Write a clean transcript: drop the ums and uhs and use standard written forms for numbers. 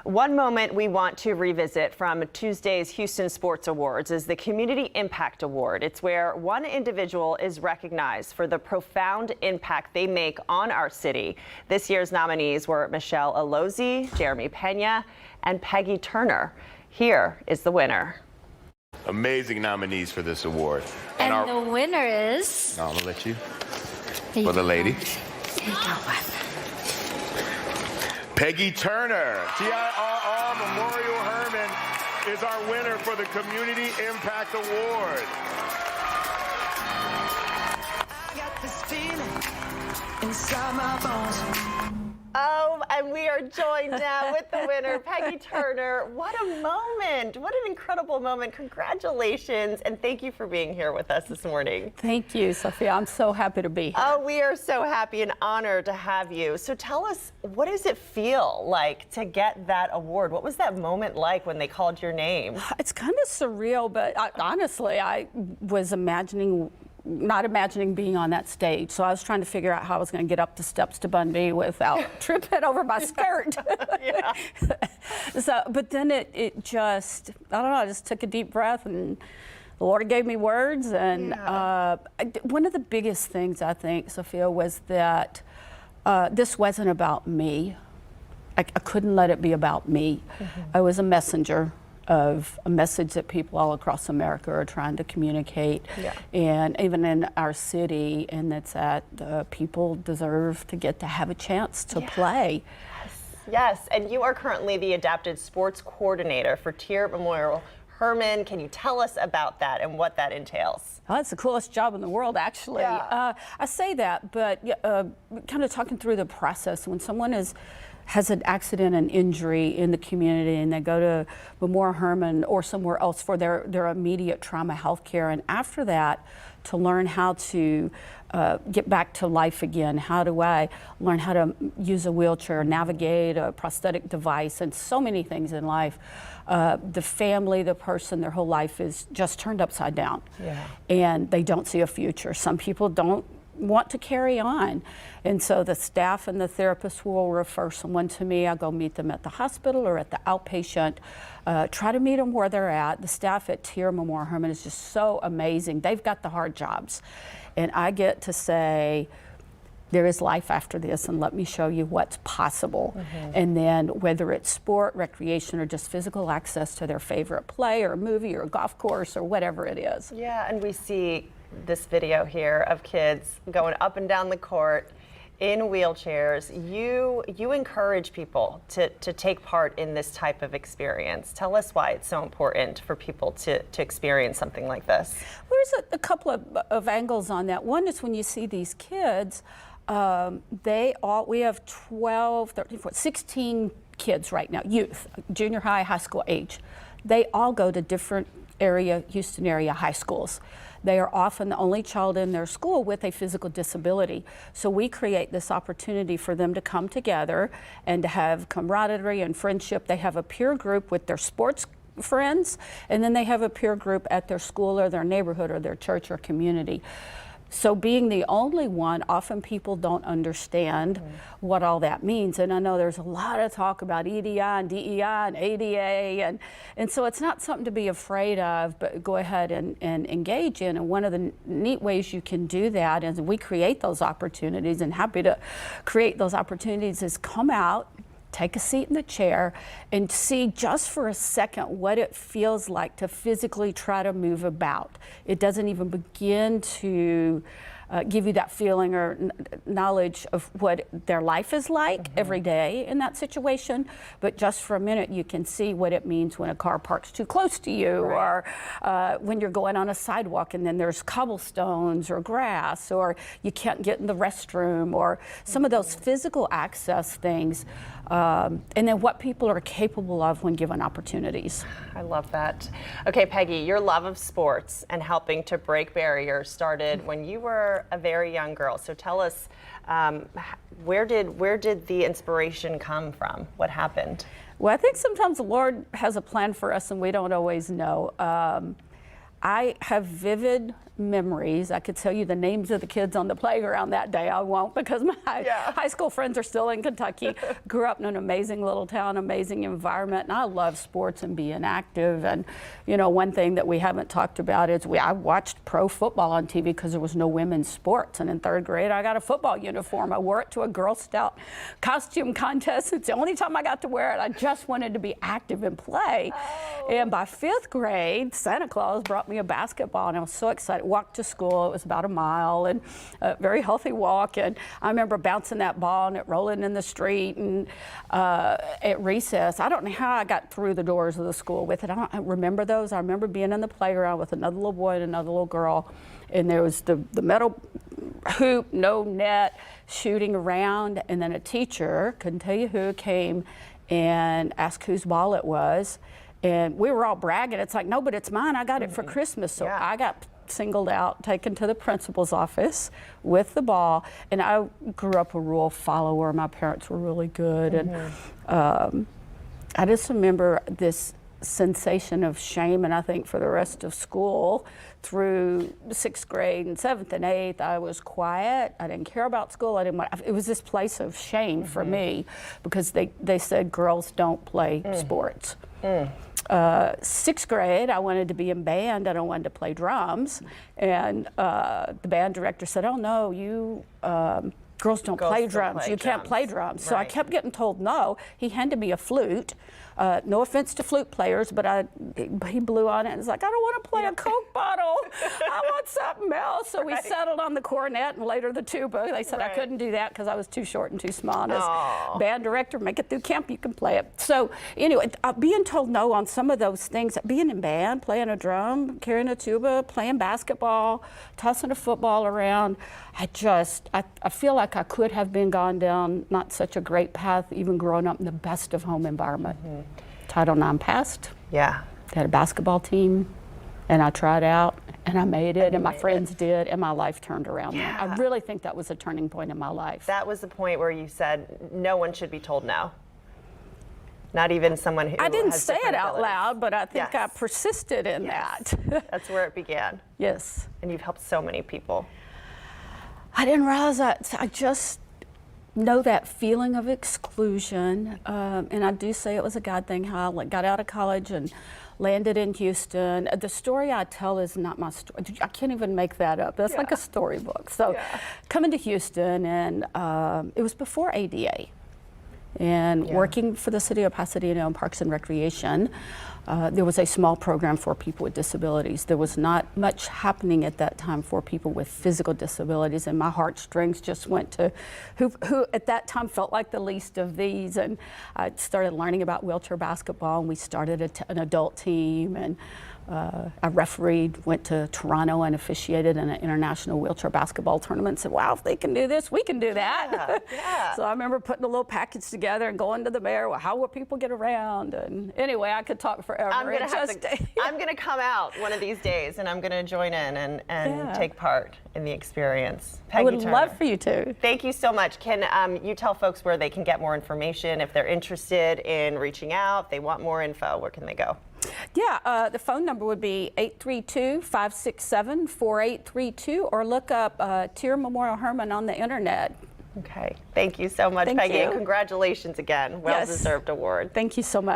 One moment we want to revisit from Tuesday's Houston Sports Awards is the Community Impact Award. It's where one individual is recognized for the profound impact they make on our city. This year's nominees were Michelle Alozzi, Jeremy Pena, and Peggy Turner. Here is the winner. Amazing nominees for this award. And the winner is... I'm gonna let you. For the lady. There you go. Peggy Turner, TIRR Memorial Hermann is our winner for the Community Impact Award. I got this feeling inside my bones. Oh, and we are joined now with the winner, Peggy Turner. What a moment. What an incredible moment. Congratulations, and thank you for being here with us this morning. Thank you, Sophia. I'm so happy to be here. Oh, we are so happy and honored to have you. So tell us, what does it feel like to get that award? What was that moment like when they called your name? It's kind of surreal, but honestly, I was not imagining being on that stage. So I was trying to figure out how I was going to get up the steps to Bundy without tripping over my skirt. Yeah. But then it just, I don't know, I just took a deep breath and the Lord gave me words. And one of the biggest things, I think, Sophia, was that this wasn't about me. I couldn't let it be about me. Mm-hmm. I was a messenger of a message that people all across America are trying to communicate, and even in our city, and that's that people deserve to get to have a chance to play. Yes, and you are currently the Adapted Sports Coordinator for TIRR Memorial Hermann. Can you tell us about that and what that entails? Oh, it's the coolest job in the world, actually. Yeah. I say that, but kind of talking through the process, when someone has an accident and injury in the community and they go to Memorial Hermann or somewhere else for their immediate trauma health care, and after that to learn how to get back to life again. How do I learn how to use a wheelchair, navigate a prosthetic device, and so many things in life. The family, the person, their whole life is just turned upside down, and they don't see a future. Some people don't want to carry on, and so the staff and the therapist will refer someone to me. I go meet them at the hospital or at the outpatient, try to meet them where they're at. The staff at TIRR Memorial Hermann is just so amazing. They've got the hard jobs, and I get to say, there is life after this, and let me show you what's possible. Mm-hmm. And then whether it's sport, recreation, or just physical access to their favorite play or movie or golf course or whatever it is. Yeah, and we see this video here of kids going up and down the court in wheelchairs. You encourage people to take part in this type of experience. Tell us why it's so important for people to experience something like this. Well, there's a couple of angles on that. One is when you see these kids, we have 12, 13, 14, 16 kids right now, youth, junior high, high school age. They all go to different Houston area high schools. They are often the only child in their school with a physical disability. So we create this opportunity for them to come together and to have camaraderie and friendship. They have a peer group with their sports friends, and then they have a peer group at their school or their neighborhood or their church or community. So being the only one, often people don't understand what all that means. And I know there's a lot of talk about EDI and DEI and ADA, and so it's not something to be afraid of, but go ahead and engage in. And one of the neat ways you can do that, and we create those opportunities, and happy to create those opportunities, is come out, take a seat in the chair, and see just for a second what it feels like to physically try to move about. It doesn't even begin to give you that feeling or knowledge of what their life is like every day in that situation, but just for a minute you can see what it means when a car parks too close to you, or when you're going on a sidewalk and then there's cobblestones or grass, or you can't get in the restroom, or some of those physical access things, and then what people are capable of when given opportunities. I love that. Okay, Peggy, your love of sports and helping to break barriers started when you were a very young girl. So tell us, where did the inspiration come from? What happened? Well, I think sometimes the Lord has a plan for us and we don't always know. I have vivid memories. I could tell you the names of the kids on the playground that day. I won't, because my high school friends are still in Kentucky. Grew up in an amazing little town, amazing environment, and I love sports and being active. And you know, one thing that we haven't talked about is I watched pro football on TV because there was no women's sports. And in 3rd grade, I got a football uniform. I wore it to a Girl Scout costume contest. It's the only time I got to wear it. I just wanted to be active and play. And by 5th grade, Santa Claus brought me a basketball, and I was so excited. Walked to school. It was about a mile, and a very healthy walk. And I remember bouncing that ball and it rolling in the street. And at recess, I don't know how I got through the doors of the school with it. I don't remember those. I remember being in the playground with another little boy and another little girl, and there was the metal hoop, no net, shooting around, and then a teacher, couldn't tell you who, came and asked whose ball it was. And we were all bragging. It's like, no, but it's mine. I got it for Christmas. So I got singled out, taken to the principal's office with the ball. And I grew up a rule follower. My parents were really good. And I just remember this sensation of shame, and I think for the rest of school, through 6th grade and 7th and 8th, I was quiet. I didn't care about school. It was this place of shame for me, because they said girls don't play sports. 6th grade, I wanted to be in band and I wanted to play drums, and the band director said, "Oh no, you girls don't play drums. You can't play drums." So I kept getting told no. He handed me a flute. No offense to flute players, but he blew on it and was like, "I don't want to play a Coke bottle. I want something else." So we settled on the cornet and later the tuba. They said I couldn't do that because I was too short and too small. And as band director, make it through camp, you can play it. So anyway, being told no on some of those things, being in band, playing a drum, carrying a tuba, playing basketball, tossing a football around, I feel like I could have been gone down not such a great path, even growing up in the best of home environment. Title IX passed. Yeah. Had a basketball team, and I tried out, and I made it, and my friends did, and my life turned around. Yeah. I really think that was a turning point in my life. That was the point where you said no one should be told no. Not even someone who I didn't has say it different out abilities. loud, but I think I persisted in that. That's where it began. Yes. And you've helped so many people. I didn't realize that. I just know that feeling of exclusion, and I do say it was a God thing, how I got out of college and landed in Houston. The story I tell is not my story. I can't even make that up. That's like a storybook. So coming to Houston, and it was before ADA, and working for the city of Pasadena on Parks and Recreation. There was a small program for people with disabilities. There was not much happening at that time for people with physical disabilities, and my heartstrings just went to who at that time felt like the least of these. And I started learning about wheelchair basketball, and we started an adult team, and I refereed, went to Toronto and officiated in an international wheelchair basketball tournament, and said, wow, if they can do this, we can do that. So I remember putting a little package together and going to the mayor, well, how will people get around? And anyway, I could talk forever. I'm gonna come out one of these days, and I'm gonna join in and take part in the experience. Peggy I would Turner. love for you to. Thank you so much. Can you tell folks where they can get more information if they're interested in reaching out, if they want more info, where can they go? Yeah, the phone number would be 832-567-4832, or look up TIRR Memorial Hermann on the internet. Okay. Thank you so much, Thank Peggy. you. And congratulations again. Well-deserved award. Thank you so much.